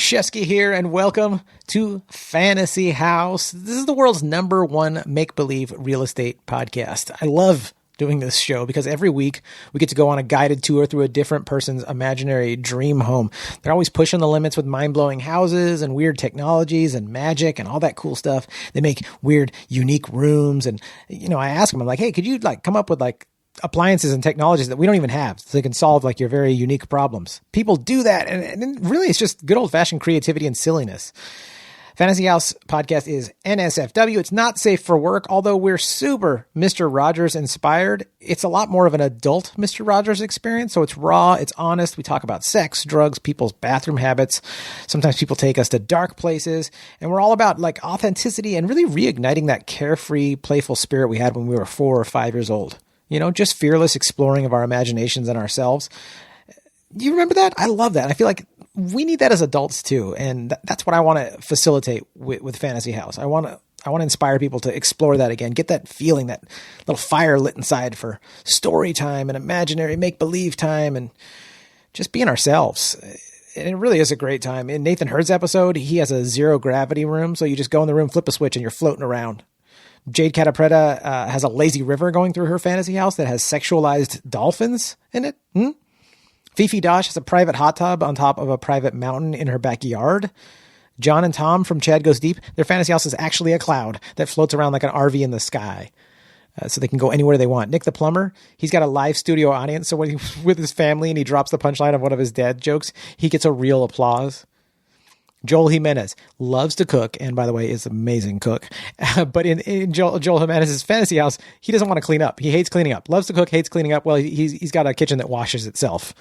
Shefsky here, and welcome to Fantasy House. This is the world's #1 make-believe real estate podcast. I love doing this show because every week we get to go on a guided tour through a different person's imaginary dream home. They're always pushing the limits with mind-blowing houses and weird technologies and magic and all that cool stuff. They make weird, unique rooms. And, I ask them, I'm like, hey, could you come up with appliances and technologies that we don't even have so they can solve your very unique problems? People do that. And really it's just good old fashioned creativity and silliness. Fantasy House podcast is NSFW. It's not safe for work, although we're super Mr. Rogers inspired. It's a lot more of an adult Mr. Rogers experience. So it's raw, it's honest. We talk about sex, drugs, people's bathroom habits. Sometimes people take us to dark places, and we're all about authenticity and really reigniting that carefree, playful spirit we had when we were 4 or 5 years old. Just fearless exploring of our imaginations and ourselves. Do you remember that? I love that. I feel like we need that as adults too. And that's what I want to facilitate with Fantasy House. I want to inspire people to explore that again, get that feeling, that little fire lit inside for story time and imaginary make-believe time and just being ourselves. And it really is a great time. In Nathan Hurd's episode, he has a zero gravity room. So you just go in the room, flip a switch, and you're floating around. Jade Catapretta has a lazy river going through her fantasy house that has sexualized dolphins in it. Fifi Dosh has a private hot tub on top of a private mountain in her backyard. John and Tom from Chad Goes Deep, their fantasy house is actually a cloud that floats around like an RV in the sky. So they can go anywhere they want. Nick the plumber, he's got a live studio audience. So when he's with his family and he drops the punchline of one of his dad jokes, he gets a real applause. Joel Jimenez loves to cook, and by the way, is an amazing cook. But in Joel Jimenez's fantasy house, he doesn't want to clean up. He hates cleaning up. Loves to cook, hates cleaning up. Well, he's got a kitchen that washes itself.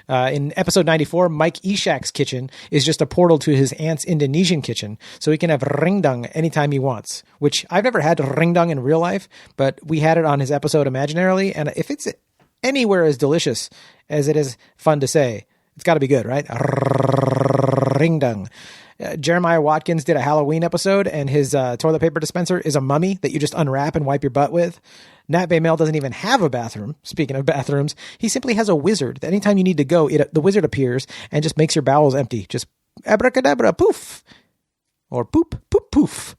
In episode 94, Mike Ishak's kitchen is just a portal to his aunt's Indonesian kitchen, so he can have ringdung anytime he wants, which I've never had ringdung in real life, but we had it on his episode imaginarily, and if it's anywhere as delicious as it is fun to say, it's got to be good, right? Ringdung. Jeremiah Watkins did a Halloween episode, and his toilet paper dispenser is a mummy that you just unwrap and wipe your butt with. Nat Baymel doesn't even have a bathroom. Speaking of bathrooms, he simply has a wizard that anytime you need to go, the wizard appears and just makes your bowels empty. Just abracadabra, poof. Or poop, poop, poof.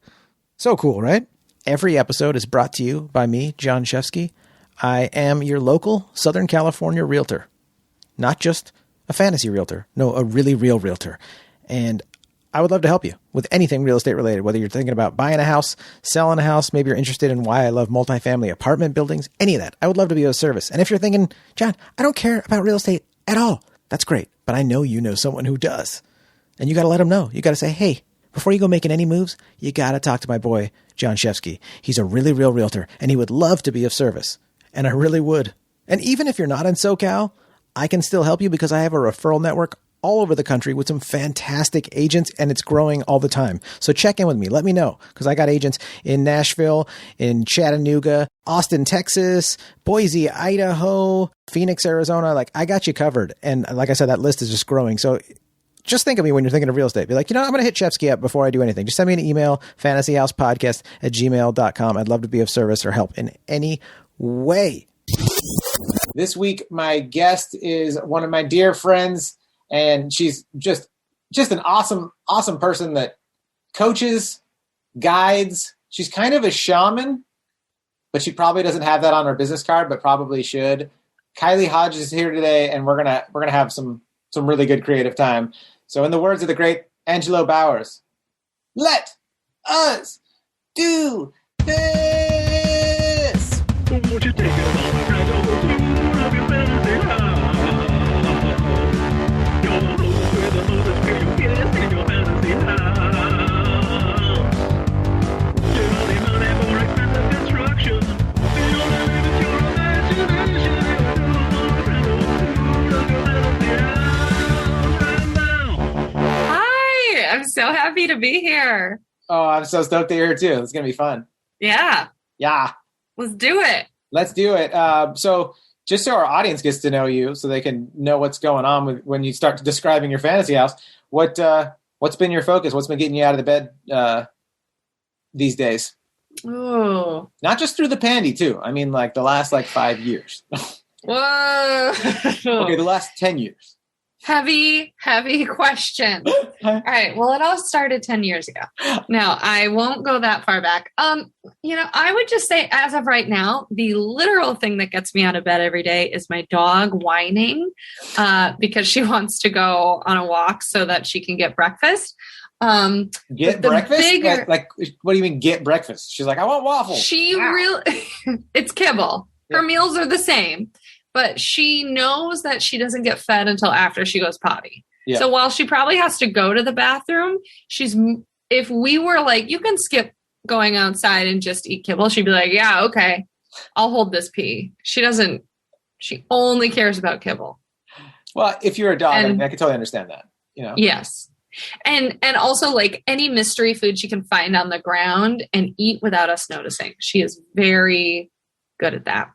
So cool, right? Every episode is brought to you by me, Jon Shefsky. I am your local Southern California realtor. Not just a fantasy realtor. No, a really real realtor. And I would love to help you with anything real estate related, whether you're thinking about buying a house, selling a house, maybe you're interested in why I love multifamily apartment buildings, any of that. I would love to be of service. And if you're thinking, John, I don't care about real estate at all, that's great. But I know you know someone who does. And you got to let them know. You got to say, hey, before you go making any moves, you got to talk to my boy, Jon Shefsky. He's a really real realtor, and he would love to be of service. And I really would. And even if you're not in SoCal, I can still help you because I have a referral network all over the country with some fantastic agents, and it's growing all the time. So check in with me. Let me know, because I got agents in Nashville, in Chattanooga, Austin, Texas, Boise, Idaho, Phoenix, Arizona. I got you covered. And like I said, that list is just growing. So just think of me when you're thinking of real estate. Be like, I'm going to hit Shefsky up before I do anything. Just send me an email, fantasyhousepodcast@gmail.com. I'd love to be of service or help in any way. This week, my guest is one of my dear friends, and she's just an awesome, awesome person that coaches, guides. She's kind of a shaman, but she probably doesn't have that on her business card, but probably should. Kylie Hodges is here today, and we're gonna have some really good creative time. So in the words of the great Angelo Bowers, let us do this. Won't you take it on? I'm so happy to be here. Oh, I'm so stoked that you're here too. It's going to be fun. Yeah. Yeah. Let's do it. Let's do it. So just so our audience gets to know you, so they can know what's going on when you start describing your fantasy house, what's been your focus? What's been getting you out of the bed these days? Oh. Not just through the pandy too. I mean, the last 5 years. Whoa. Okay, the last 10 years. Heavy question. All right. Well, it all started 10 years ago. Now, I won't go that far back. I would just say as of right now, the literal thing that gets me out of bed every day is my dog whining because she wants to go on a walk so that she can get breakfast. Get breakfast? Like, what do you mean get breakfast? She's like, I want waffles. It's kibble. Her meals are the same. But she knows that she doesn't get fed until after she goes potty. Yeah. So while she probably has to go to the bathroom, if we were like, you can skip going outside and just eat kibble, she'd be like, yeah, okay, I'll hold this pee. She only cares about kibble. Well, if you're a dog, I can totally understand that. Yes. And also like any mystery food she can find on the ground and eat without us noticing. She is very good at that.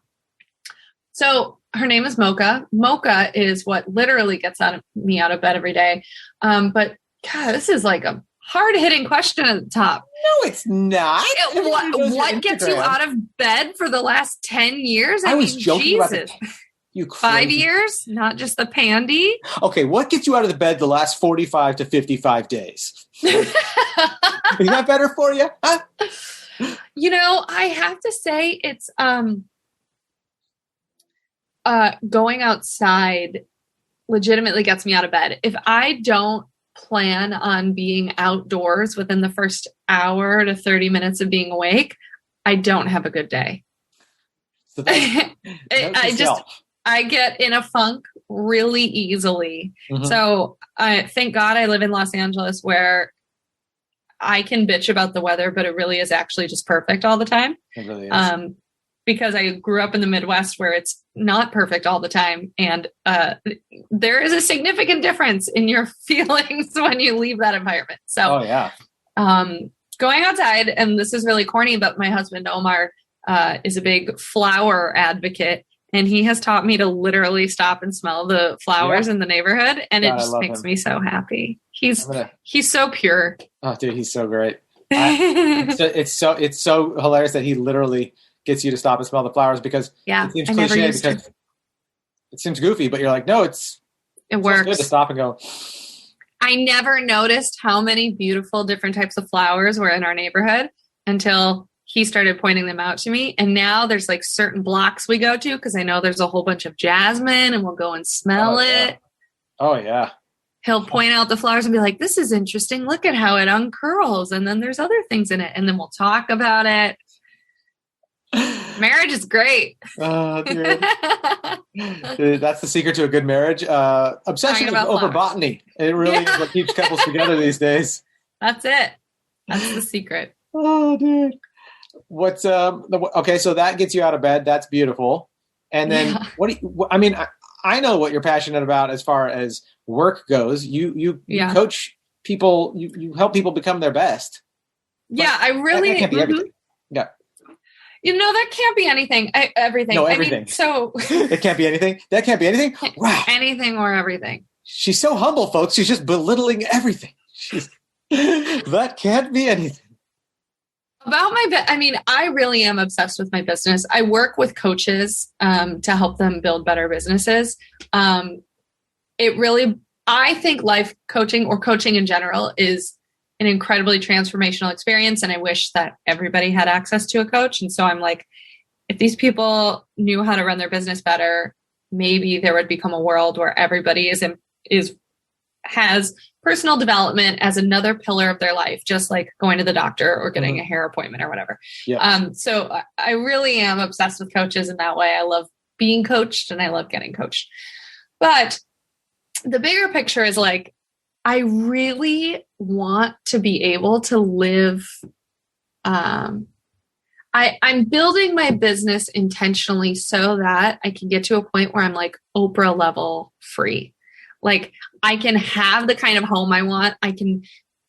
So her name is Mocha. Mocha is what literally gets me out of bed every day. But God, this is like a hard-hitting question at the top. No, it's not. What gets you out of bed for the last 10 years? I was joking Jesus. about you crazy. 5 years, not just the pandy. Okay, what gets you out of the bed the last 45 to 55 days? Is that better for you? Huh? I have to say it's going outside legitimately gets me out of bed. If I don't plan on being outdoors within the first hour to 30 minutes of being awake, I don't have a good day. So I get in a funk really easily. Mm-hmm. So thank God I live in Los Angeles where I can bitch about the weather, but it really is actually just perfect all the time. It really is. Because I grew up in the Midwest where it's not perfect all the time. And there is a significant difference in your feelings when you leave that environment. So, going outside, and this is really corny, but my husband, Omar, is a big flower advocate. And he has taught me to literally stop and smell the flowers in the neighborhood. And it just makes me so happy. He's so pure. Oh, dude, he's so great. It's so hilarious that he literally gets you to stop and smell the flowers because it seems cliche because it seems goofy, but you're like, no, it works. Good to stop and go. I never noticed how many beautiful different types of flowers were in our neighborhood until he started pointing them out to me. And now there's like certain blocks we go to because I know there's a whole bunch of jasmine and we'll go and smell it. Oh, yeah. He'll point out the flowers and be like, this is interesting. Look at how it uncurls. And then there's other things in it. And then we'll talk about it. Marriage is great. Oh, dude. Dude, that's the secret to a good marriage. Obsession over botany. It really is what keeps couples together these days. That's it. That's the secret. Oh, dude. What's okay? So that gets you out of bed. That's beautiful. And then I know what you're passionate about as far as work goes. You coach people. You help people become their best. Yeah, I really. That can't be everything. Yeah. That can't be anything. Everything. No, everything. It can't be anything. That can't be anything. Wow. Anything or everything. She's so humble, folks. She's just belittling everything. That can't be anything. About I really am obsessed with my business. I work with coaches to help them build better businesses. I think life coaching or coaching in general is an incredibly transformational experience. And I wish that everybody had access to a coach. And so I'm like, if these people knew how to run their business better, maybe there would become a world where everybody has personal development as another pillar of their life, just like going to the doctor or getting a hair appointment or whatever. Yeah. So I really am obsessed with coaches in that way. I love being coached and I love getting coached. But the bigger picture is like, I really want to be able to live. I'm building my business intentionally so that I can get to a point where I'm like Oprah level free. Like I can have the kind of home I want. I can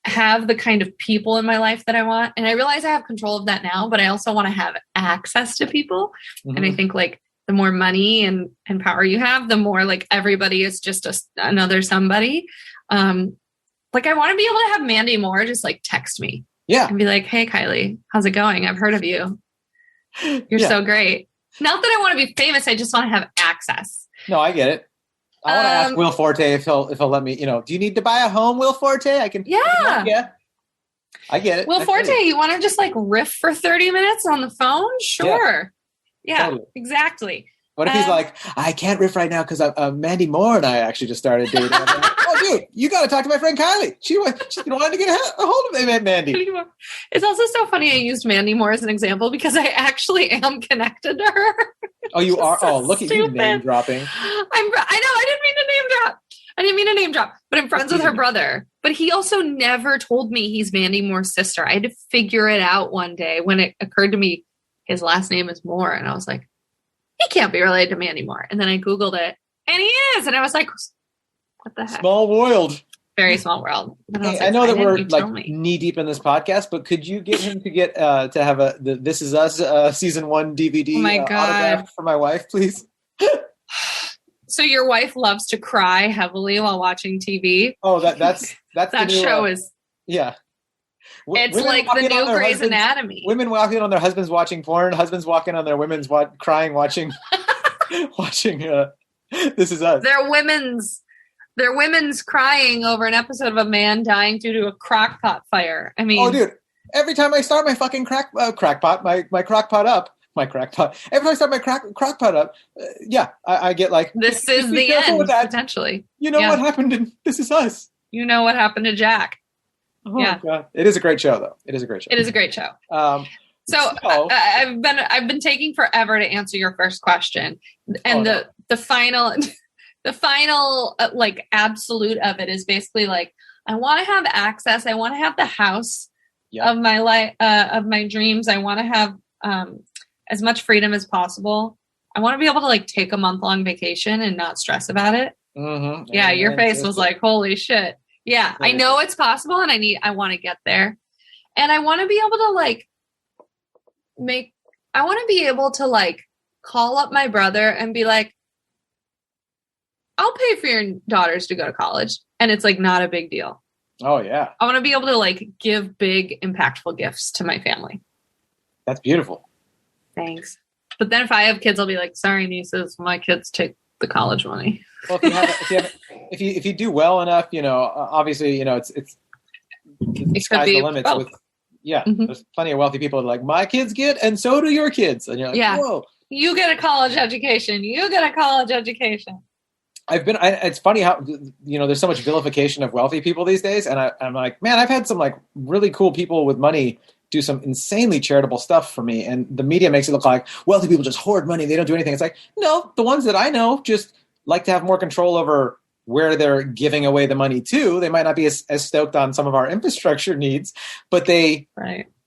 have the kind of people in my life that I want. And I realize I have control of that now, but I also want to have access to people. Mm-hmm. And I think like the more money and power you have, the more like everybody is just another somebody. Like I want to be able to have Mandy Moore just like text me. Yeah. And be like, hey, Kylie, how's it going? I've heard of you. You're so great. Not that I want to be famous. I just want to have access. No, I get it. I want to ask Will Forte if he'll let me, do you need to buy a home, Will Forte? I can. Yeah. Yeah. I get it. Will Forte, you want to just like riff for 30 minutes on the phone? Sure. Yeah, totally. Exactly. What if he's like, I can't riff right now because Mandy Moore and I actually just started dating. Like, oh, dude, you got to talk to my friend Kylie. She's been wanting to get a hold of Mandy. It's also so funny I used Mandy Moore as an example because I actually am connected to her. Oh, you are? So look at you name dropping. I know. I didn't mean to name drop, but I'm friends with her brother. But he also never told me he's Mandy Moore's sister. I had to figure it out one day when it occurred to me his last name is Moore. And I was like, he can't be related to Mandy Moore. And then I Googled it and he is. And I was like, what the heck? Small world. Very small world. Hey, I know that we're like knee deep in this podcast, but could you get him to get to have the This Is Us season 1 DVD autographed for my wife, please? So your wife loves to cry heavily while watching TV. Oh, that's that the new, show is. Yeah. It's like the new Grey's Anatomy. Women walk in on their husbands watching porn. Husbands walk in on their women's crying watching watching This Is Us. They're women's crying over an episode of a man dying due to a crockpot fire. I mean, oh, dude! Every time I start my fucking crackpot, my crockpot up. My crackpot. Every time I start my crockpot up, I get like, this is the end, potentially. You know what happened in This Is Us. You know what happened to Jack. Oh, yeah. God. It is a great show, though. It is a great show. So I've been taking forever to answer your first question, and the final like absolute of it is basically like, I want to have access. I want to have the house of my life, of my dreams. I want to have as much freedom as possible. I want to be able to like take a month-long vacation and not stress about it. Mm-hmm. Yeah, your face was like, holy shit. Yeah, I know it's possible and I want to get there. And I want to be able to like call up my brother and be like, I'll pay for your daughters to go to college. And it's like not a big deal. Oh yeah. I want to be able to like give big impactful gifts to my family. That's beautiful. Thanks. But then if I have kids, I'll be like, sorry, nieces, my kids take the college money. Well, if you do well enough, obviously, it's sky's the limit. There's plenty of wealthy people that are like, my kids get, and so do your kids. And you're like, whoa. You get a college education. It's funny how, there's so much vilification of wealthy people these days. And I'm like, man, I've had some like really cool people with money do some insanely charitable stuff for me. And the media makes it look like wealthy people just hoard money. They don't do anything. It's like, no, the ones that I know just like to have more control over where they're giving away the money to. They might not be as stoked on some of our infrastructure needs, but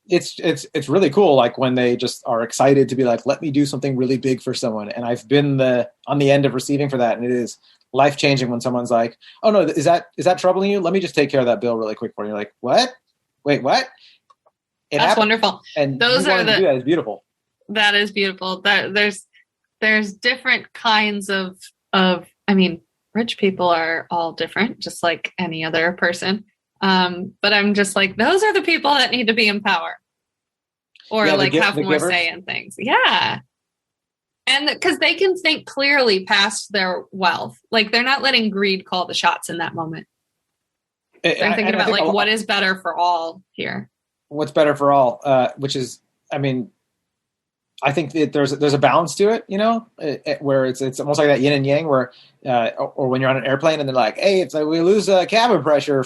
it's really cool. Like when they just are excited to be like, let me do something really big for someone. And I've been on the end of receiving for that. And it is life-changing when someone's like, oh no, is that troubling you? Let me just take care of that bill really quick for you. You're like, what? Wait, what? That's wonderful. And those are that is beautiful. That is beautiful. There's different kinds of, I mean, rich people are all different, just like any other person. But I'm just like, those are the people that need to be in power or have more givers. Say in things. Yeah. And because they can think clearly past their wealth. Like they're not letting greed call the shots in that moment. They're thinking about what is better for all here. What's better for all, which is, I mean, I think that there's a balance to it, where it's almost like that yin and yang where, or when you're on an airplane and they're like, hey, it's like we lose cabin pressure,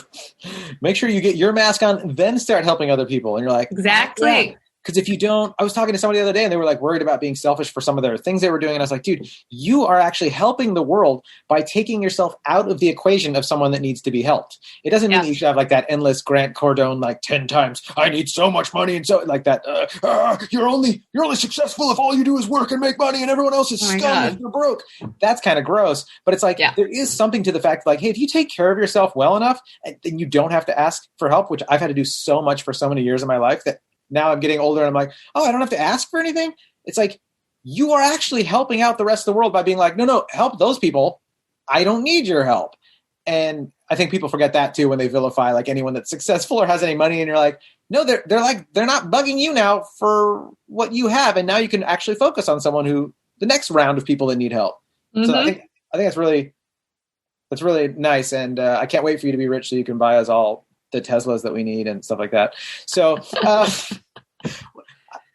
make sure you get your mask on, then start helping other people. And you're like, exactly. Oh, yeah. Because if you don't, I was talking to somebody the other day and they were like worried about being selfish for some of their things they were doing. And I was like, dude, you are actually helping the world by taking yourself out of the equation of someone that needs to be helped. It doesn't mean that you should have like that endless Grant Cardone, like 10 times, I need so much money. And so like that, you're only successful if all you do is work and make money and everyone else is scum if you're broke. That's kind of gross. But it's like, there is something to the fact like, hey, if you take care of yourself well enough, then you don't have to ask for help, which I've had to do so much for so many years in my life that now I'm getting older and I'm like, oh, I don't have to ask for anything. It's like, you are actually helping out the rest of the world by being like, no, help those people. I don't need your help. And I think people forget that too, when they vilify like anyone that's successful or has any money. And you're like, no, they're not bugging you now for what you have. And now you can actually focus on someone the next round of people that need help. Mm-hmm. So I think that's really, That's really nice. And I can't wait for you to be rich so you can buy us all the Teslas that we need and stuff like that. So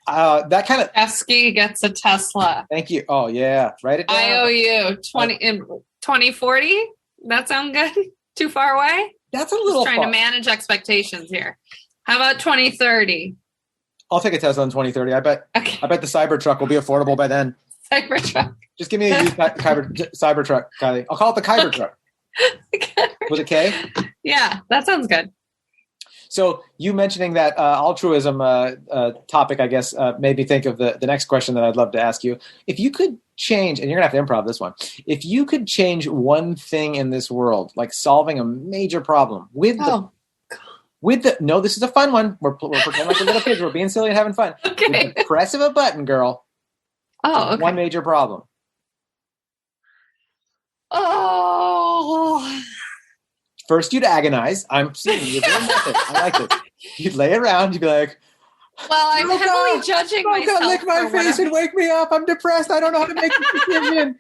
that kind of... Shefsky gets a Tesla. Thank you. Oh, yeah. Write it down. I owe you 2040. That sound good? Too far away? That's a little Just trying to manage expectations here. How about 2030? I'll take a Tesla in 2030. I bet the Cybertruck will be affordable by then. Cybertruck. Just give me a used Cybertruck, Kylie. I'll call it the Kybertruck. With a K? Yeah, that sounds good. So you mentioning that altruism topic, I guess, made me think of the next question that I'd love to ask you. If you could change, and you're going to have to improv this one, if you could change one thing in this world, like solving a major problem with no, this is a fun one. We're pretending like a little kids. We're being silly and having fun. Okay. With the press of a button, girl. Oh, okay. One major problem. Oh. First, you'd agonize. I'm seeing you doing method. I like this. You'd lay around. You'd be like, well, I'm heavily judging myself. God, lick my face and wake me up. I'm depressed. I don't know how to make a decision.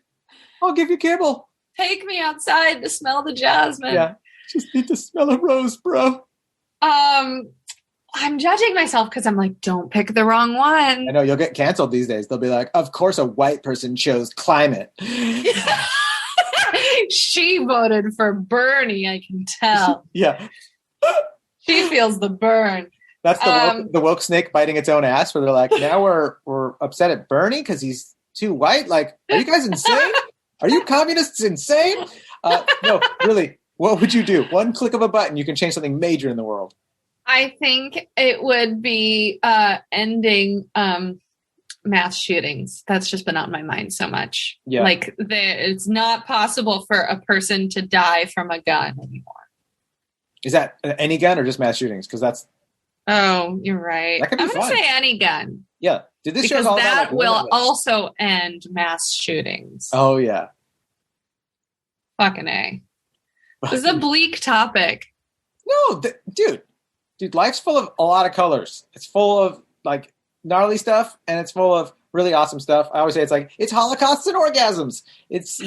I'll give you kibble. Take me outside to smell the jasmine. Yeah. Just need to smell a rose, bro. I'm judging myself because I'm like, don't pick the wrong one. I know you'll get canceled these days. They'll be like, of course a white person chose climate. She voted for Bernie, I can tell. Yeah. She feels the burn. That's the woke snake biting its own ass, where they're like, now we're upset at Bernie because he's too white. Like, are you guys insane? Are you communists insane? No, really. What would you do? One click of a button, you can change something major in the world. I think it would be ending mass shootings. That's just been on my mind so much. Yeah. Like it's not possible for a person to die from a gun anymore. Is that any gun or just mass shootings? Because that's... Oh, you're right. That could be I'm going to say any gun. Yeah. Did this because all that about, will also end mass shootings. Oh, yeah. Fucking A. This is a bleak topic. No, dude, life's full of a lot of colors. It's full of like gnarly stuff, and it's full of really awesome stuff. I always say it's holocausts and orgasms. It's,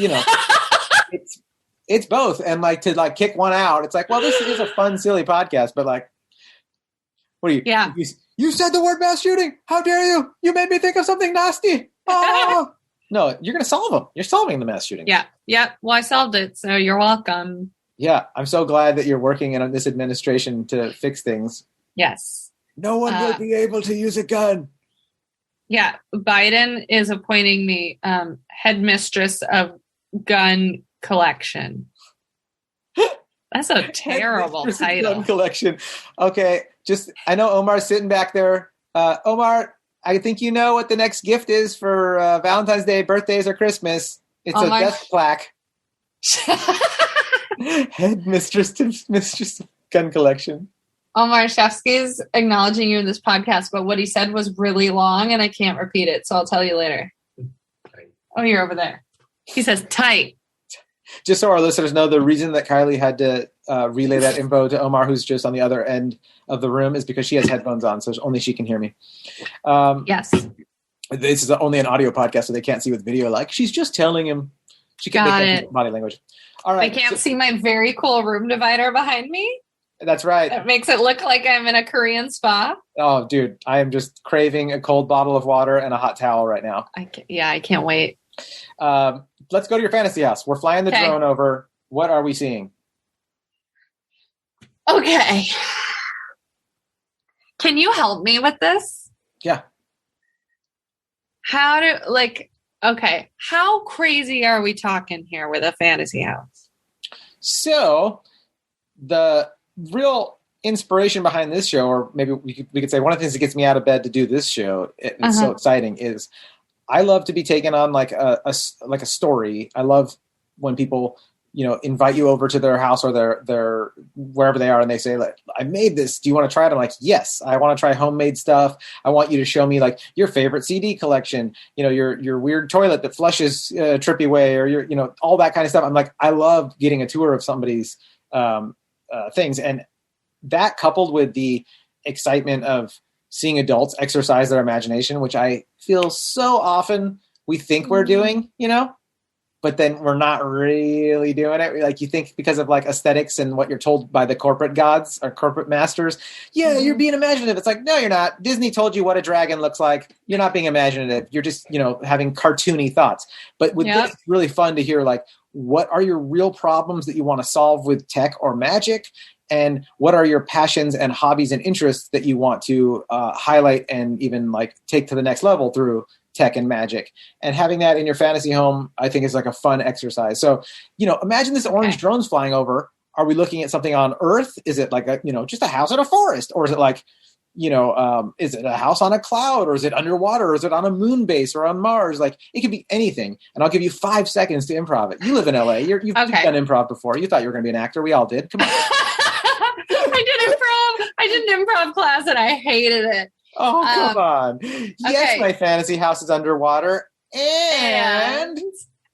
it's both. And like to like kick one out, it's like, well, this is a fun, silly podcast, but like, what are you? Yeah. You said the word mass shooting. How dare you? You made me think of something nasty. Oh. No, you're going to solve them. You're solving the mass shooting. Yeah. Yeah. Well, I solved it. So you're welcome. Yeah. I'm so glad that you're working in this administration to fix things. Yes. No one will be able to use a gun. Yeah. Biden is appointing me headmistress of gun collection. That's a terrible title. Gun collection. Okay. I know Omar's sitting back there. Omar, I think you know what the next gift is for Valentine's Day, birthdays, or Christmas. It's a desk plaque. Headmistress to mistress of gun collection. Jon Shefsky's acknowledging you in this podcast, but what he said was really long and I can't repeat it, so I'll tell you later. Oh, you're over there. He says tight. Just so our listeners know, the reason that Kylie had to relay that info to Omar, who's just on the other end of the room, is because she has headphones on, so only she can hear me. Yes. This is only an audio podcast, so they can't see with video. Like, she's just telling him. She can't make body language. All right. They can't see my very cool room divider behind me. That's right. It makes it look like I'm in a Korean spa. Oh, dude, I am just craving a cold bottle of water and a hot towel right now. I can't wait. Let's go to your fantasy house. We're flying the drone over. What are we seeing? Okay. Can you help me with this? Yeah. How crazy are we talking here with a fantasy house? So the real inspiration behind this show, or maybe we could say one of the things that gets me out of bed to do this show, it's so exciting, is I love to be taken on like a story. I love when people, invite you over to their house or their wherever they are, and they say, like, I made this. Do you want to try it? I'm like, yes, I want to try homemade stuff. I want you to show me like your favorite CD collection, your weird toilet that flushes trippy way, or your, all that kind of stuff. I'm like, I love getting a tour of somebody's things. And that, coupled with the excitement of seeing adults exercise their imagination, which I feel so often we think we're doing, but but then we're not really doing it. Like you think because of like aesthetics and what you're told by the corporate gods or corporate masters, you're being imaginative. It's like, no, you're not. Disney told you what a dragon looks like. You're not being imaginative. You're just, having cartoony thoughts. But with this, it's really fun to hear like, what are your real problems that you want to solve with tech or magic? And what are your passions and hobbies and interests that you want to highlight and even like take to the next level through tech and magic? And having that in your fantasy home, I think is like a fun exercise. So, imagine this orange drone's flying over. Are we looking at something on Earth? Is it like just a house in a forest? Or is it like, is it a house on a cloud, or is it underwater, or is it on a moon base or on Mars? Like it could be anything. And I'll give you 5 seconds to improv it. You live in LA. You've done improv before. You thought you were going to be an actor. We all did. Come on. I did an improv class and I hated it. Oh, come on. Yes, my fantasy house is underwater. And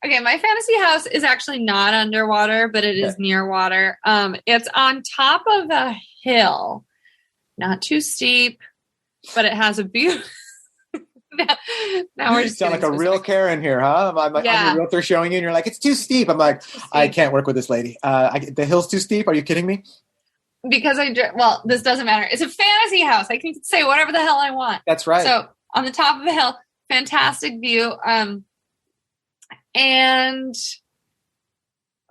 my fantasy house is actually not underwater, but it is near water. It's on top of a hill. Not too steep, but it has a beautiful. now we're just sound like a real Karen here, huh? I'm the realtor showing you, and you're like, it's too steep. I'm like, I can't work with this lady. The hill's too steep. Are you kidding me? Because this doesn't matter. It's a fantasy house. I can say whatever the hell I want. That's right. So on the top of a hill, fantastic view. And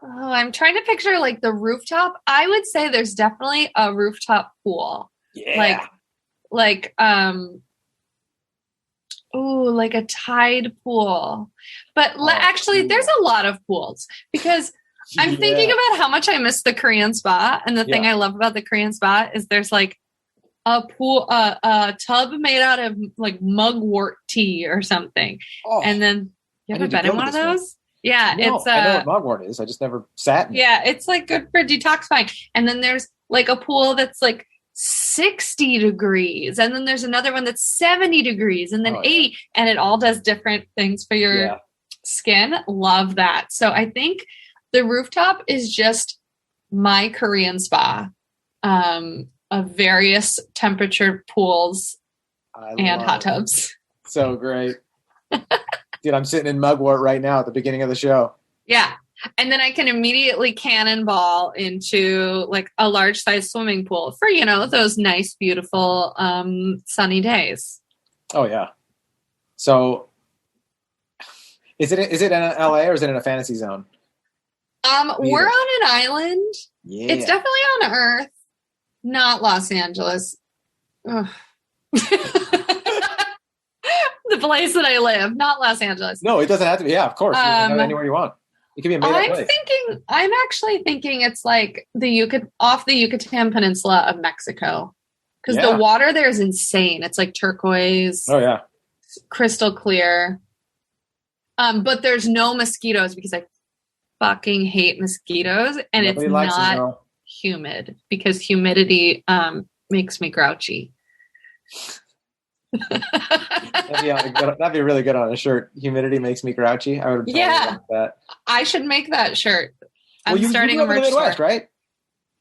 I'm trying to picture like the rooftop. I would say there's definitely a rooftop pool. Yeah. Like a tide pool. But actually, there's a lot of pools because I'm thinking about how much I miss the Korean spa. And the thing I love about the Korean spa is there's like a pool, a tub made out of like mugwort tea or something. Oh, and then you ever been in one of those? Yeah. No, it's I know what mugwort is. I just never sat in it. Yeah. It's like good for detoxifying. And then there's like a pool that's like 60 degrees. And then there's another one that's 70 degrees and then 80. And it all does different things for your skin. Love that. So I think the rooftop is just my Korean spa of various temperature pools and hot tubs. So great. Dude, I'm sitting in mugwort right now at the beginning of the show. Yeah. And then I can immediately cannonball into like a large size swimming pool for, those nice, beautiful, sunny days. Oh yeah. So is it in LA or is it in a fantasy zone? We're on an island. Yeah. It's definitely on Earth, not Los Angeles. The place that I live, not Los Angeles. No, it doesn't have to be. Yeah, of course. You can have it anywhere you want. It can be a made-up place. I'm actually thinking it's like off the Yucatan Peninsula of Mexico. Because the water there is insane. It's like turquoise. Oh, yeah. Crystal clear. But there's no mosquitoes because I fucking hate mosquitoes. And nobody it's not humid because humidity makes me grouchy. That'd be really good on a shirt. Humidity makes me grouchy. I would like that. I should make that shirt. I'm starting a merch Midwest, store. Right?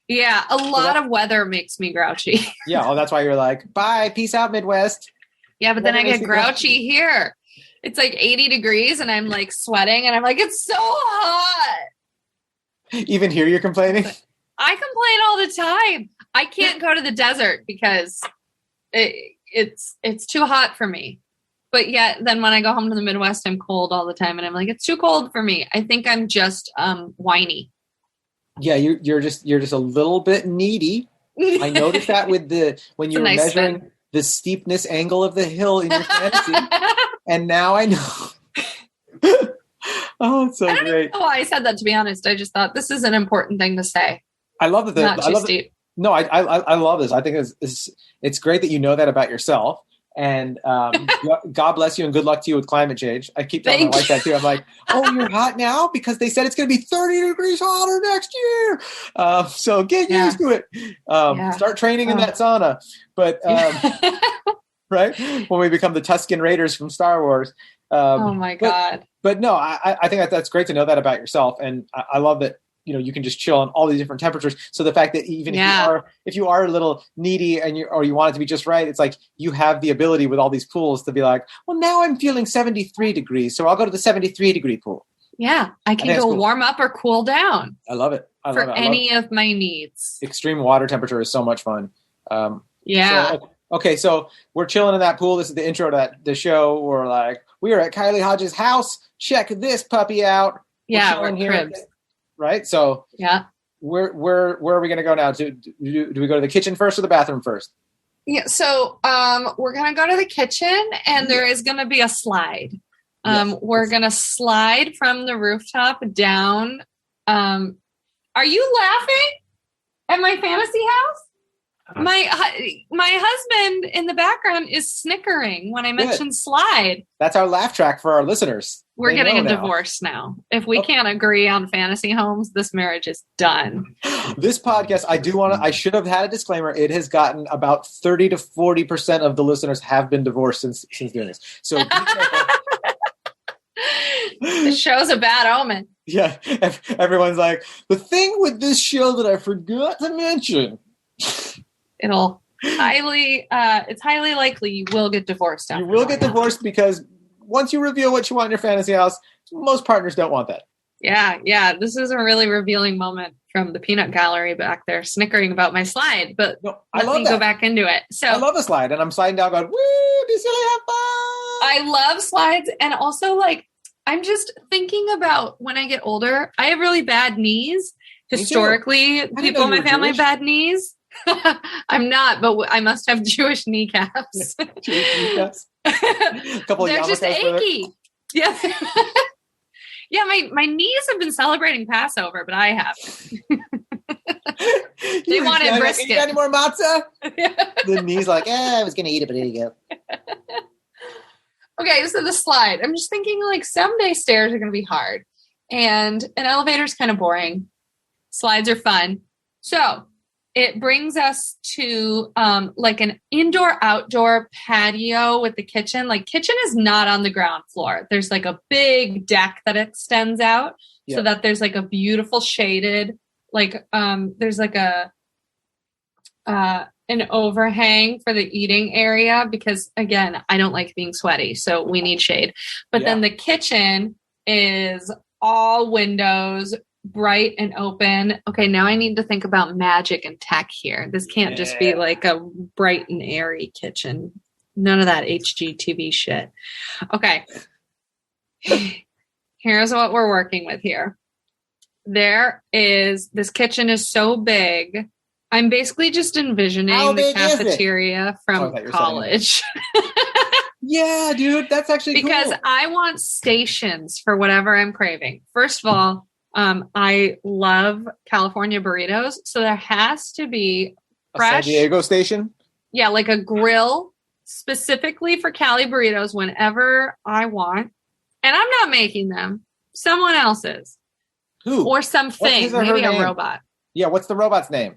Yeah, a lot of weather makes me grouchy. Yeah, well, that's why you're like, bye, peace out, Midwest. Yeah, but then I get grouchy here. It's like 80 degrees and I'm like sweating and I'm like, it's so hot. Even here you're complaining? I complain all the time. I can't go to the desert because it's too hot for me. But yet then when I go home to the Midwest, I'm cold all the time and I'm like, it's too cold for me. I think I'm just whiny. Yeah, you're just a little bit needy. I noticed that when you were measuring the steepness angle of the hill in your fantasy. And now I know. Oh, it's so great. I don't know why I said that, to be honest. I just thought this is an important thing to say. I love that. Not too steep. No, I love this. I think it's great that you know that about yourself. And God bless you and good luck to you with climate change. I keep telling my wife that too. I'm like, oh, you're hot now? Because they said it's going to be 30 degrees hotter next year. So get used to it. Start training in that sauna. But right? When we become the Tusken Raiders from Star Wars. Oh my God. But no, I think that's great to know that about yourself. And I love that, you can just chill on all these different temperatures. So the fact that even if you are a little needy and you want it to be just right, it's like you have the ability with all these pools to be like, well, now I'm feeling 73 degrees. So I'll go to the 73 degree pool. Yeah, I can go warm up or cool down. I love it. For any of my needs. Extreme water temperature is so much fun. Yeah. So we're chilling in that pool. This is the intro to the show. We're like, we are at Kylie Hodges' house. Check this puppy out. We're cribs. Right? So yeah. Where are we going to go now? Do we go to the kitchen first or the bathroom first? Yeah. So we're going to go to the kitchen, and there is going to be a slide. We're going to slide from the rooftop down. Are you laughing at my fantasy house? My husband in the background is snickering when I mention slide. That's our laugh track for our listeners. We're getting a divorce now. If we can't agree on fantasy homes, this marriage is done. This podcast, I should have had a disclaimer. It has gotten about 30 to 40% of the listeners have been divorced since doing this. So the show's a bad omen. Yeah. Everyone's like, the thing with this show that I forgot to mention. It's highly likely you will get divorced. You will get divorced because once you reveal what you want in your fantasy house, most partners don't want that. Yeah. This is a really revealing moment from the peanut gallery back there snickering about my slide, but let me go back into it. So I love the slide, and I'm sliding down going, woo, be silly, have fun. I love slides, and also I'm just thinking about when I get older, I have really bad knees. Historically, people in my family have bad knees. I'm not, but I must have Jewish kneecaps. Jewish kneecaps. They're just achy. Yeah. Yeah, my knees have been celebrating Passover, but I haven't. They wanted brisket. You got any more matzah? The knees I was going to eat it, but here you go. Okay, so the slide. I'm just thinking someday stairs are going to be hard, and an elevator is kind of boring. Slides are fun. So it brings us to an indoor-outdoor patio with the kitchen. Kitchen is not on the ground floor. There's a big deck that extends out so that there's a beautiful shaded, there's an overhang for the eating area because, again, I don't like being sweaty, so we need shade. But then the kitchen is all windows, bright and open. Okay, now I need to think about magic and tech here. This can't just be a bright and airy kitchen. None of that HGTV shit. Okay. Here's what we're working with here. This kitchen is so big. I'm basically just envisioning the cafeteria from college. Yeah, dude, that's actually because cool. I want stations for whatever I'm craving. First of all, I love California burritos, so there has to be fresh San Diego station. Yeah, a grill specifically for Cali burritos whenever I want, and I'm not making them. Someone else is. Who? Or something. Maybe a robot. Yeah, what's the robot's name?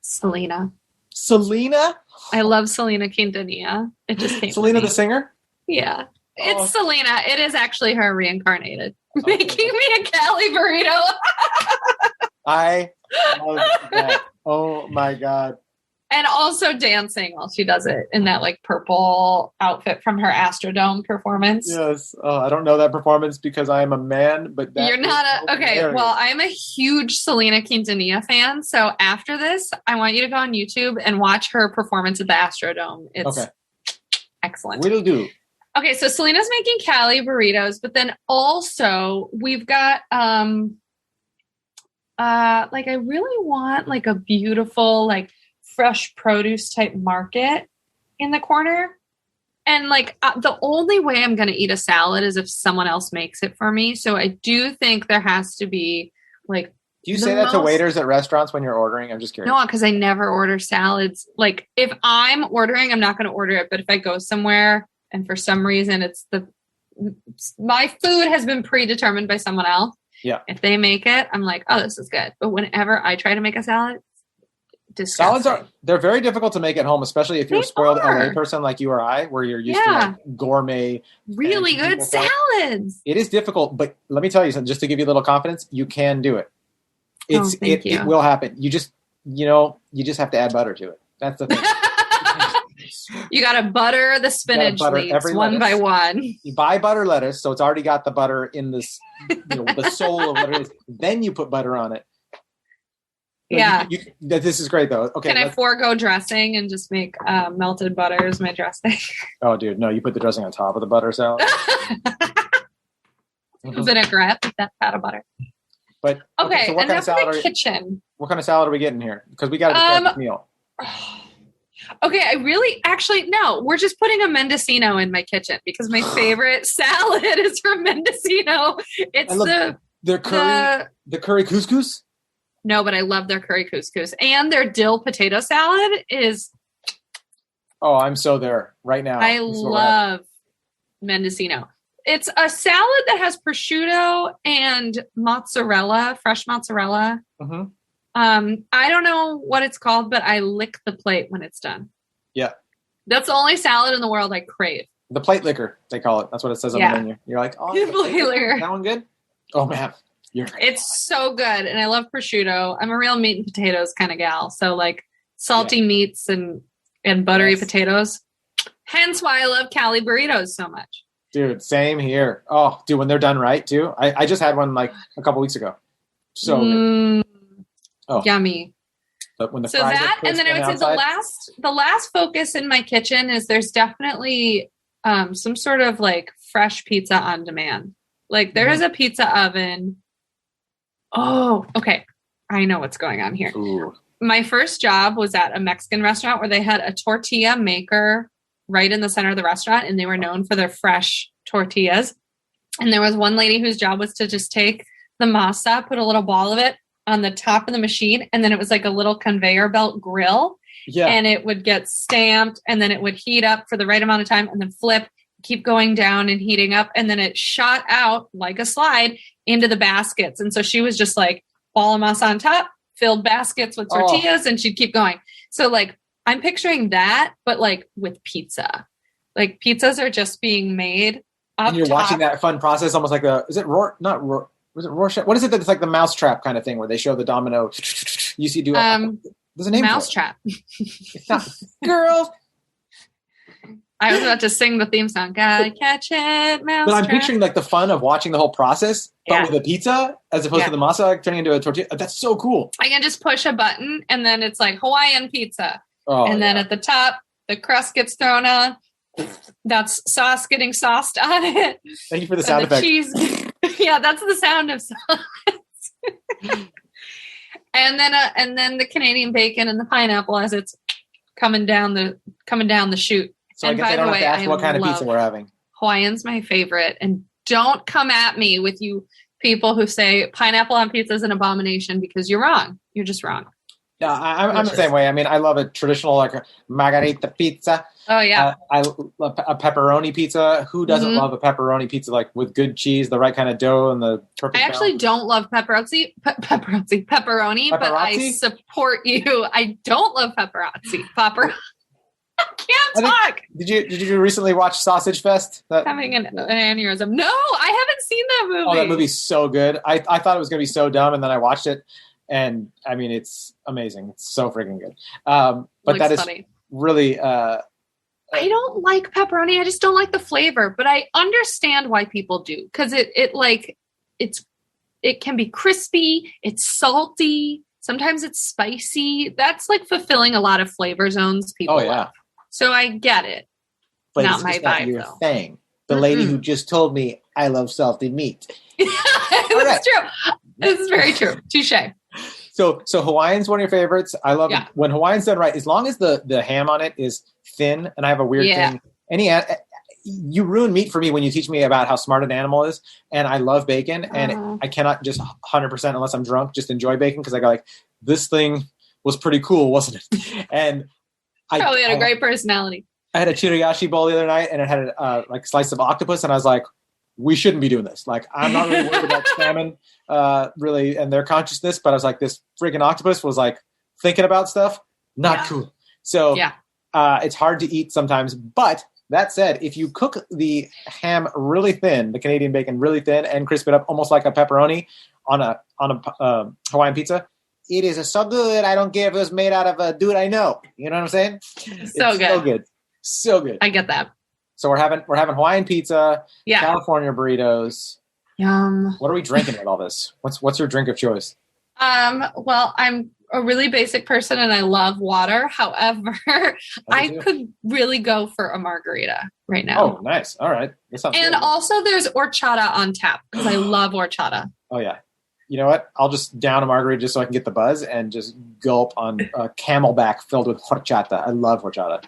Selena. Selena? I love Selena Quintanilla. It just came. Selena the singer? Yeah. It's Selena. It is actually her reincarnated. Okay. Making me a Cali burrito. I love that. Oh my God. And also dancing while she does it in that purple outfit from her Astrodome performance. Yes. Oh, I don't know that performance because I am a man, but you're not okay. Well, I'm a huge Selena Quintanilla fan. So after this, I want you to go on YouTube and watch her performance at the Astrodome. It's excellent. What'll do? Okay. So Selena's making Cali burritos, but then also we've got, I really want a beautiful, fresh produce type market in the corner. And the only way I'm going to eat a salad is if someone else makes it for me. So I do think there has to be do you say that to waiters at restaurants when you're ordering? I'm just curious. No, because I never order salads. If I'm ordering, I'm not going to order it. But if I go somewhere and for some reason my food has been predetermined by someone else. Yeah. If they make it, I'm oh, this is good. But whenever I try to make a salad, disgusting. Salads they're very difficult to make at home, especially if you're a spoiled LA person like you or I, where you're used to gourmet, really good salads. It is difficult, but let me tell you something, just to give you a little confidence, you can do it. It will happen. You just have to add butter to it. That's the thing. You got to butter the spinach leaves one by one. You buy butter lettuce, so it's already got the butter in this, the soul of what it is. Then you put butter on it. Yeah. This is great, though. Okay. Can I forego dressing and just make melted butter as my dressing? Oh, dude, no, you put the dressing on top of the butter salad. Vinaigrette with that pat of butter. But okay, so what kind of salad kitchen? What kind of salad are we getting here? Because we got to discuss this meal. Okay, no, we're just putting a Mendocino in my kitchen because my favorite salad is from Mendocino. It's their curry couscous. No, but I love their curry couscous, and their dill potato salad is. Oh, I'm so there right now. I love Mendocino. It's a salad that has prosciutto and mozzarella, fresh mozzarella. Mm-hmm. I don't know what it's called, but I lick the plate when it's done. Yeah. That's the only salad in the world I crave. The plate liquor, they call it. That's what it says on the menu. You're like, oh, plate liquor. That one good? Oh, man. It's so good. And I love prosciutto. I'm a real meat and potatoes kind of gal. So like salty meats and buttery potatoes. Hence why I love Cali burritos so much. Dude, same here. Oh, dude, when they're done right, too. I just had one like a couple weeks ago. So good. Oh, yummy. But when the so that, and then I would say the last focus in my kitchen is there's definitely some sort of like fresh pizza on demand. Like there is a pizza oven. Oh, okay. I know what's going on here. Ooh. My first job was at a Mexican restaurant where they had a tortilla maker right in the center of the restaurant, and they were known for their fresh tortillas. And there was one lady whose job was to just take the masa, put a little ball of it on the top of the machine, and then it was like a little conveyor belt grill. Yeah. And it would get stamped, and then it would heat up for the right amount of time, and then flip, keep going down and heating up, and then it shot out like a slide into the baskets. And so she was just like ball of masa on top, filled baskets with tortillas, and she'd keep going. So like I'm picturing that, but like with pizza. Like pizzas are just being made up and you're top. watching that fun process, almost like was it Rorschach? What is it that's like the mousetrap kind of thing where they show the domino? You see, there's a name mousetrap. It's not girl. I was about to sing the theme song. Gotta catch it, mousetrap. But I'm picturing like the fun of watching the whole process, but with a pizza as opposed to the masa like, turning into a tortilla. That's so cool. I can just push a button and then it's like Hawaiian pizza. And then at the top, the crust gets thrown on. That's sauce getting sauced on it. Thank you for the sound effect. Cheese. Yeah, that's the sound of sauce. and then the Canadian bacon and the pineapple as it's coming down the chute. So I guess I don't have to ask what kind of pizza we're having. Hawaiian's my favorite. And don't come at me with you people who say pineapple on pizza is an abomination because you're wrong. You're just wrong. Yeah, I'm the same way. I mean, I love a traditional like a margarita pizza. Oh yeah, I love a pepperoni pizza. Who doesn't love a pepperoni pizza like with good cheese, the right kind of dough, and the perfect? I actually don't love pepperoni, but I support you. I don't love pepperoni. I can't talk. Did you recently watch Sausage Fest? Having an aneurysm. No, I haven't seen that movie. Oh, that movie's so good. I thought it was going to be so dumb, and then I watched it. And I mean, it's amazing. It's so freaking good. But that is funny. Really. I don't like pepperoni. I just don't like the flavor. But I understand why people do because it can be crispy. It's salty. Sometimes it's spicy. That's like fulfilling a lot of flavor zones. People love. So I get it. But not it's my not vibe your though. Thing. The lady who just told me I love salty meat. That's true. This is very true. Touche. So Hawaiian's one of your favorites. I love it when Hawaiian's done right. As long as the ham on it is thin, and I have a weird thing. You ruin meat for me when you teach me about how smart an animal is, and I love bacon, and I cannot just 100% unless I'm drunk just enjoy bacon because I go like, this thing was pretty cool, wasn't it? And I probably had a great personality. I had a chiriyashi bowl the other night, and it had like a slice of octopus, and I was like, we shouldn't be doing this. Like, I'm not really worried about salmon, really, and their consciousness, but I was like, this freaking octopus was like thinking about stuff. Not cool. So it's hard to eat sometimes. But that said, if you cook the ham really thin, the Canadian bacon really thin, and crisp it up almost like a pepperoni on a Hawaiian pizza, it is so good. I don't care if it was made out of a dude I know. You know what I'm saying? So good. So good. I get that. So we're having Hawaiian pizza, Yeah. California burritos. Yum. What are we drinking with all this? What's your drink of choice? Well, I'm a really basic person and I love water. However, I could really go for a margarita right now. Oh, nice. All right. And also there's horchata on tap because I love horchata. Oh, yeah. You know what? I'll just down a margarita just so I can get the buzz and just gulp on a Camelback filled with horchata. I love horchata.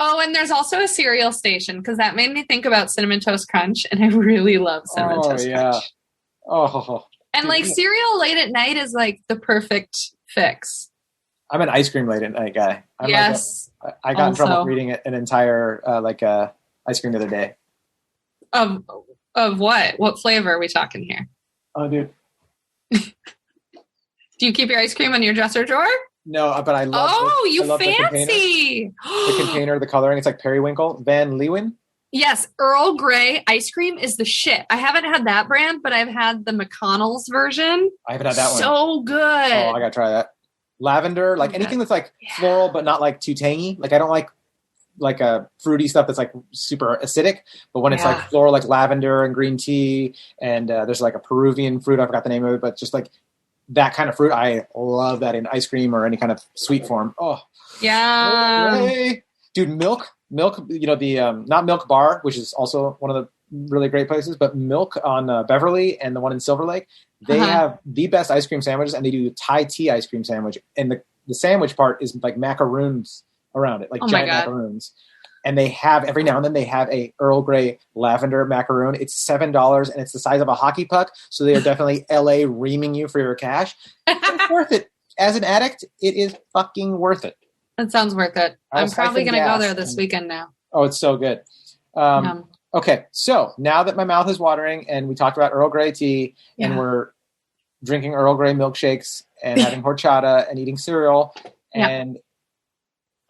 Oh, and there's also a cereal station because that made me think about Cinnamon Toast Crunch, and I really love Cinnamon Toast Crunch. Oh, and dude, like cereal late at night is like the perfect fix. I'm an ice cream late at night guy. Yes. I got in trouble for eating an entire ice cream the other day. Of what? What flavor are we talking here? Oh, dude. Do you keep your ice cream in your dresser drawer? No, but I love. Oh, you fancy! The container, the coloring. It's like Periwinkle, Van Leeuwen. Yes, Earl Grey ice cream is the shit. I haven't had that brand, but I've had the McConnell's version. I haven't had that one. So good. Oh, I gotta try that. Lavender, like anything that's like floral but not like too tangy. Like I don't like a fruity stuff that's like super acidic. But when it's like floral, like lavender and green tea, and there's like a Peruvian fruit. I forgot the name of it, but just like that kind of fruit, I love that in ice cream or any kind of sweet form. Oh, yeah, dude, milk. You know the not Milk Bar, which is also one of the really great places, but Milk on Beverly and the one in Silver Lake. They have the best ice cream sandwiches, and they do Thai tea ice cream sandwich. And the sandwich part is like macaroons around it, like giant macaroons. And they have every now and then they have a Earl Grey lavender macaroon. It's $7 and it's the size of a hockey puck. So they are definitely LA reaming you for your cash. It's worth it. As an addict, it is fucking worth it. That sounds worth it. I'm probably going to go there this weekend now. Oh, it's so good. Okay, so now that my mouth is watering and we talked about Earl Grey tea and we're drinking Earl Grey milkshakes and having horchata and eating cereal and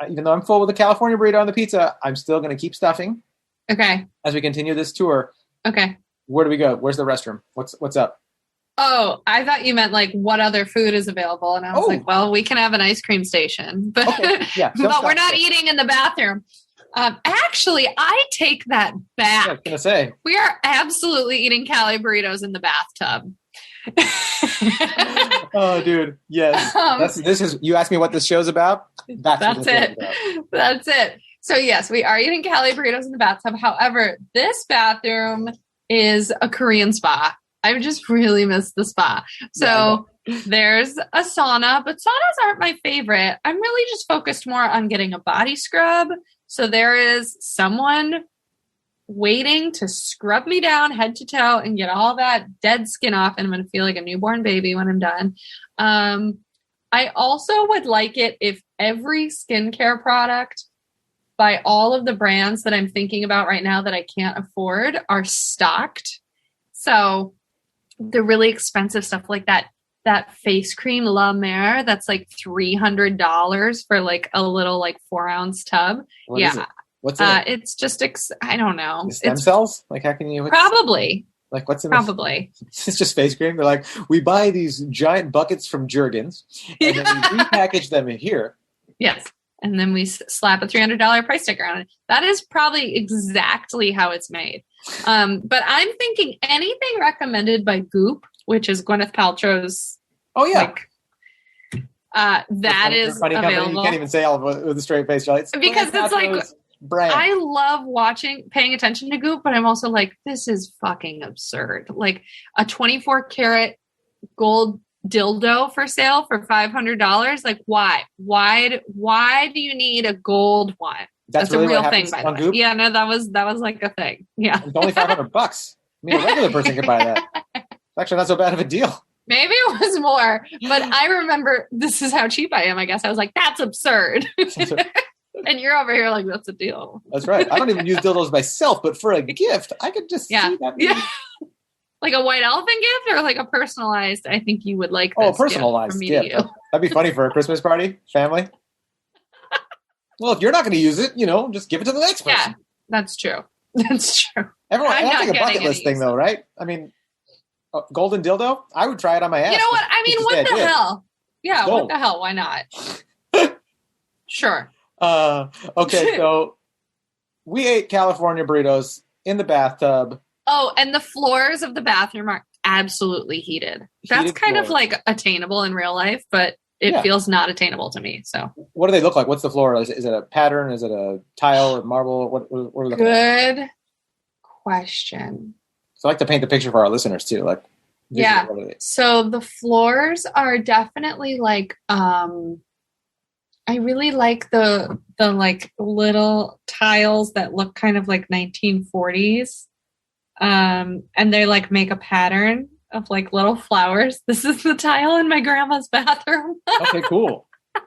even though I'm full with the California burrito on the pizza, I'm still going to keep stuffing. Okay. As we continue this tour. Okay. Where do we go? Where's the restroom? What's up? Oh, I thought you meant like what other food is available. And I was like, well, we can have an ice cream station, but, but we're not eating in the bathroom. Actually, I take that back. I was going to say. We are absolutely eating Cali burritos in the bathtub. Oh, dude. Yes. This is, you asked me what this show's about. That's it. That's it. So yes, we are eating Cali burritos in the bathtub. However, this bathroom is a Korean spa. I just really miss the spa. So there's a sauna, but saunas aren't my favorite. I'm really just focused more on getting a body scrub. So there is someone waiting to scrub me down head to toe and get all that dead skin off. And I'm going to feel like a newborn baby when I'm done. I also would like it if every skincare product by all of the brands that I'm thinking about right now that I can't afford are stocked. So the really expensive stuff like that face cream La Mer that's like $300 for like a little like 4-ounce tub. What is it? What's it? It's just I don't know. The stem cells? Like how can you probably like what's in probably it's just face cream. They're like, we buy these giant buckets from Jergens and then we repackage them in here. Yes. And then we slap a $300 price sticker on it. That is probably exactly how it's made. But I'm thinking anything recommended by Goop, which is Gwyneth Paltrow's. Oh yeah. That is available. You can't even say all with a straight face, right? Because it's like, brand. I love paying attention to Goop, but I'm also like, this is fucking absurd. Like a 24 karat gold dildo for sale for $500. Like why do you need a gold one? That's really a real thing, by the way. Goop? Yeah, no, that was like a thing. Yeah. It's only $500. I mean, a regular person could buy that. It's actually not so bad of a deal. Maybe it was more, but I remember this is how cheap I am. I guess I was like, that's absurd. And you're over here like, that's a deal. That's right. I don't even use dildos myself, but for a gift, I could just see that. Yeah. Like a white elephant gift or like a personalized, I think you would like this. Oh, personalized gift. That'd be funny for a Christmas party, family. Well, if you're not going to use it, just give it to the next person. Yeah, that's true. That's true. Everyone, that's like a bucket list thing though, right? I mean, golden dildo, I would try it on my ass. You know what? I mean, what the hell? Yeah, what the hell? Why not? Sure. Okay, so we ate California burritos in the bathtub. Oh, and the floors of the bathroom are absolutely heated. That's kind of like attainable in real life, but it feels not attainable to me. So, what do they look like? What's the floor? Is it a pattern? Is it a tile or marble? What are we looking at? Good question. So I like to paint the picture for our listeners too. Like, yeah. So the floors are definitely like, I really like the like little tiles that look kind of like 1940s. And they like make a pattern of like little flowers. This is the tile in my grandma's bathroom. Okay, cool.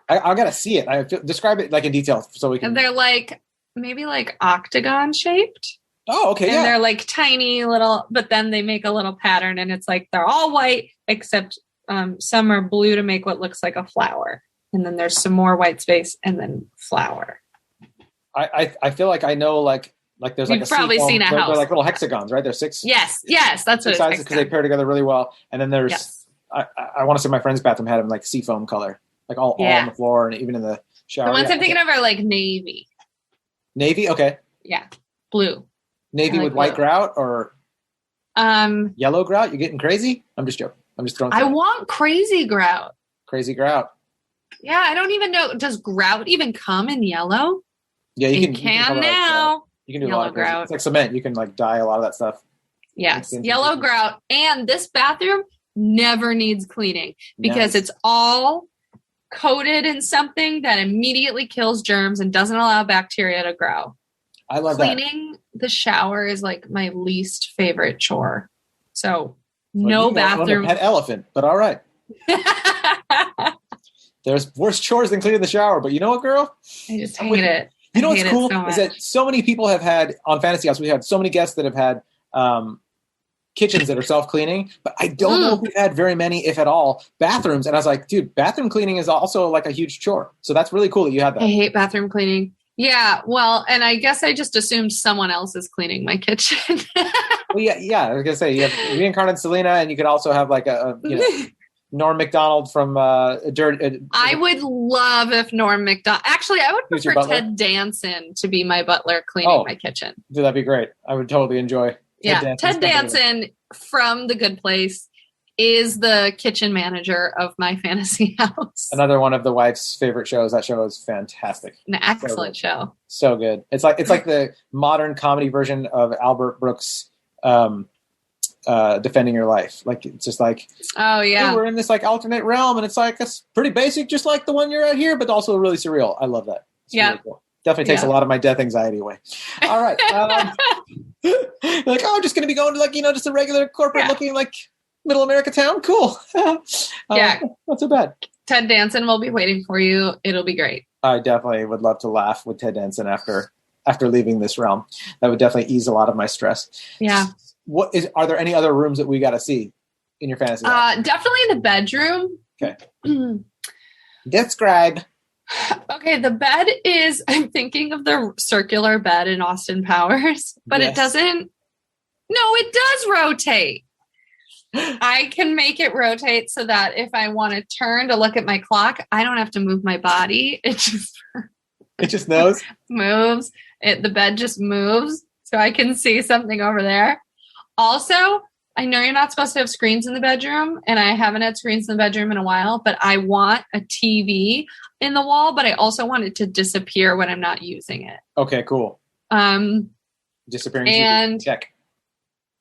I gotta see it. Describe it like in detail so we can. And they're like maybe like octagon shaped. Oh, okay. And they're like tiny little, but then they make a little pattern, and it's like they're all white except some are blue to make what looks like a flower, and then there's some more white space, and then flower. I feel like I know like there's like You've probably seen a house. They're like little hexagons, right? They're six. Yes, that's what sizes because they pair together really well. And then there's I want to say my friend's bathroom had them like seafoam color, like all on the floor and even in the shower. The ones I'm thinking of are like navy. Navy, okay. Yeah, blue. Navy with white grout or yellow grout? You're getting crazy? I'm just joking. I'm just throwing. I want crazy grout. Crazy grout. Yeah, I don't even know. Does grout even come in yellow? Yeah, you can now. You can do yellow a lot of grout. It's like cement. You can like dye a lot of that stuff. Yes, yellow grout. And this bathroom never needs cleaning because it's all coated in something that immediately kills germs and doesn't allow bacteria to grow. I love Cleaning the shower is like my least favorite chore. So no bathroom. Pet elephant, but all right. There's worse chores than cleaning the shower, but you know what, girl? I just hate it. You know what's cool is that so many people have had on Fantasy House. We had so many guests that have had kitchens that are self-cleaning, but I don't know if we've had very many, if at all, bathrooms. And I was like, dude, bathroom cleaning is also like a huge chore. So that's really cool that you had that. I hate bathroom cleaning. Yeah, well, and I guess I just assumed someone else is cleaning my kitchen. Well, yeah. I was gonna say you have reincarnated Selena, and you could also have like a Norm Macdonald from I would love if Norm Macdonald. Actually, I would prefer Ted Danson to be my butler cleaning my kitchen. Dude, that'd be great. I would totally enjoy. Ted Danson from The Good Place is the kitchen manager of my fantasy house. Another one of the wife's favorite shows. That show is fantastic. An excellent show. So good. It's like the modern comedy version of Albert Brooks' Defending Your Life. Like it's just like, oh yeah, hey, we're in this like alternate realm, and it's like it's pretty basic, just like the one you're at here, but also really surreal. I love that. It's really cool. Definitely takes a lot of my death anxiety away. All right. Like, oh, I'm just going to be going to like, just a regular corporate looking like middle America town. Cool. Yeah. Not so bad. Ted Danson will be waiting for you. It'll be great. I definitely would love to laugh with Ted Danson after leaving this realm. That would definitely ease a lot of my stress. Yeah. Are there any other rooms that we got to see in your fantasy house? Definitely the bedroom. Okay. Describe. Okay, the bed is, I'm thinking of the circular bed in Austin Powers, but it doesn't. No, it does rotate. I can make it rotate so that if I want to turn to look at my clock, I don't have to move my body. It just knows. Moves. The bed just moves so I can see something over there. Also, I know you're not supposed to have screens in the bedroom, and I haven't had screens in the bedroom in a while, but I want a TV in the wall, but I also want it to disappear when I'm not using it. Okay, cool. Disappearing and TV. Check.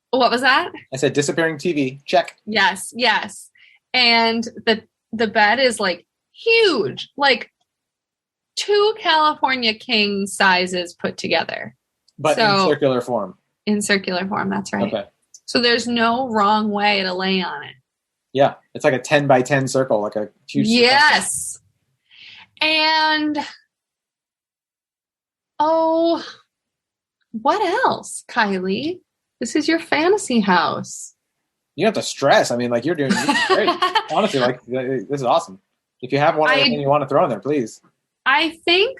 What was that? I said disappearing TV. Check. Yes. And the bed is like huge, like 2 California king sizes put together. But in circular form. In circular form, that's right. Okay. So there's no wrong way to lay on it. Yeah. It's like a 10 by 10 circle, like a huge circle. Yes. And what else, Kylie? This is your fantasy house. You don't have to stress. I mean, like you're doing great. Honestly, like this is awesome. If you have one other thing you want to throw in there, please. I think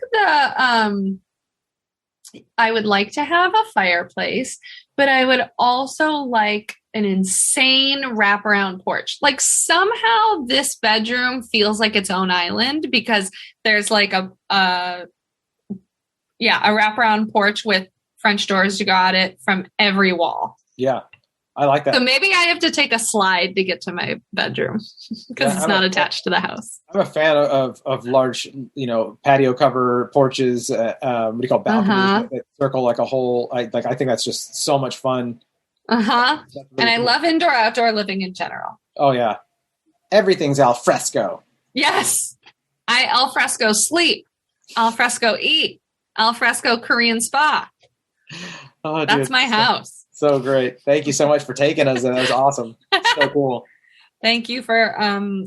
I would like to have a fireplace, but I would also like an insane wraparound porch. Like somehow this bedroom feels like its own island because there's like Yeah, a wraparound porch with French doors. You got it from every wall. Yeah, I like that. So maybe I have to take a slide to get to my bedroom because it's not attached to the house. I'm a fan of large, patio cover porches. What do you call balconies that circle like a whole? I think that's just so much fun. Really and I love indoor outdoor living in general. Oh yeah, everything's al fresco. Yes, I al fresco sleep, al fresco eat, al fresco Korean spa. Oh, that's my house. So great. Thank you so much for taking us. That was awesome. So cool. Thank you for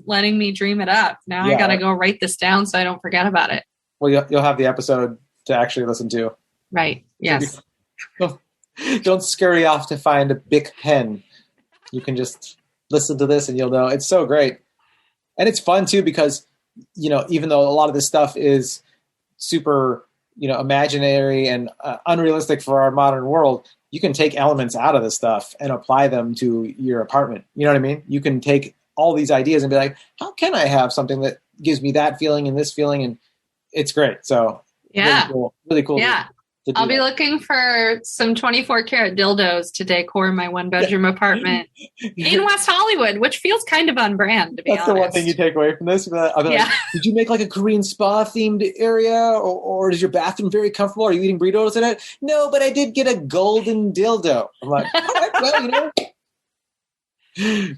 letting me dream it up. Now I got to go write this down so I don't forget about it. Well, you'll have the episode to actually listen to. Right. Yes. Don't scurry off to find a big pen. You can just listen to this and you'll know. It's so great. And it's fun too because, even though a lot of this stuff is super, imaginary and unrealistic for our modern world, you can take elements out of this stuff and apply them to your apartment. You know what I mean? You can take all these ideas and be like, how can I have something that gives me that feeling and this feeling? And it's great. So yeah, really cool. Yeah. I'll be looking for some 24 karat dildos to decor my 1-bedroom apartment in West Hollywood, which feels kind of on brand, to be honest. That's the one thing you take away from this. Like, did you make like a Korean spa themed area or is your bathroom very comfortable? Are you eating burritos in it? No, but I did get a golden dildo. I'm like, all right, well,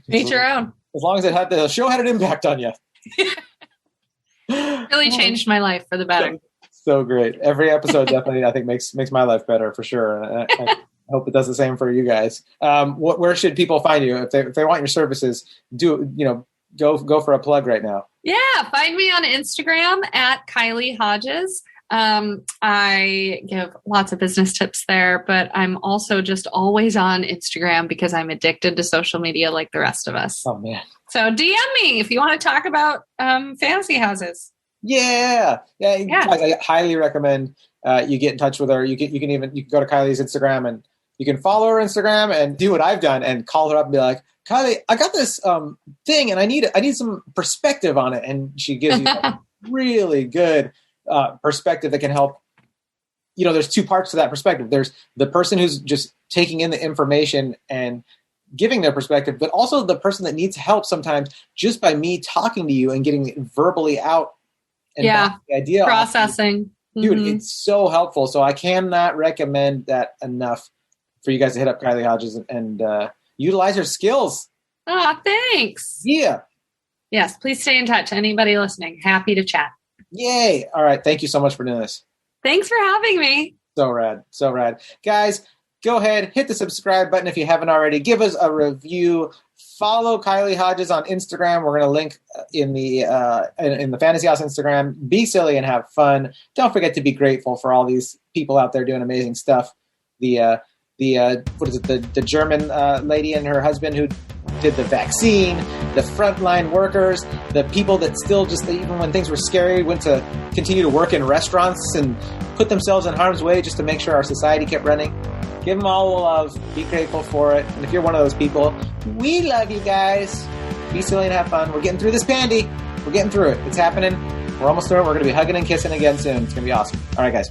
Each your own. As long as the show had an impact on you. Really changed my life for the better. So great. Every episode definitely, I think, makes my life better for sure. And I hope it does the same for you guys. Where should people find you if they want your services? Go for a plug right now. Yeah, find me on Instagram at Kylie Hodges. I give lots of business tips there, but I'm also just always on Instagram because I'm addicted to social media like the rest of us. Oh man! So DM me if you want to talk about fantasy houses. Yeah. Guys, I highly recommend you get in touch with her. You can go to Kylie's Instagram and you can follow her Instagram and do what I've done and call her up and be like, Kylie, I got this thing and I need some perspective on it. And she gives you a really good perspective that can help. There's two parts to that perspective. There's the person who's just taking in the information and giving their perspective, but also the person that needs help sometimes just by me talking to you and getting it verbally out. And the idea processing. Dude, it's so helpful. So I cannot recommend that enough for you guys to hit up Kylie Hodges and utilize her skills. Oh, thanks. Yeah. Yes, please stay in touch. Anybody listening, happy to chat. Yay. All right. Thank you so much for doing this. Thanks for having me. So rad. So rad. Guys, go ahead, hit the subscribe button if you haven't already. Give us a review. Follow Kylie Hodges on Instagram. We're going to link in the Fantasy House Instagram. Be silly and have fun. Don't forget to be grateful for all these people out there doing amazing stuff. The German lady and her husband who did the vaccine, the frontline workers, the people that still just, even when things were scary, went to continue to work in restaurants and put themselves in harm's way just to make sure our society kept running. Give them all the love. Be grateful for it. And if you're one of those people, we love you guys. Be silly and have fun. We're getting through this pandy. We're getting through it. It's happening. We're almost through it. We're going to be hugging and kissing again soon. It's going to be awesome. All right, guys.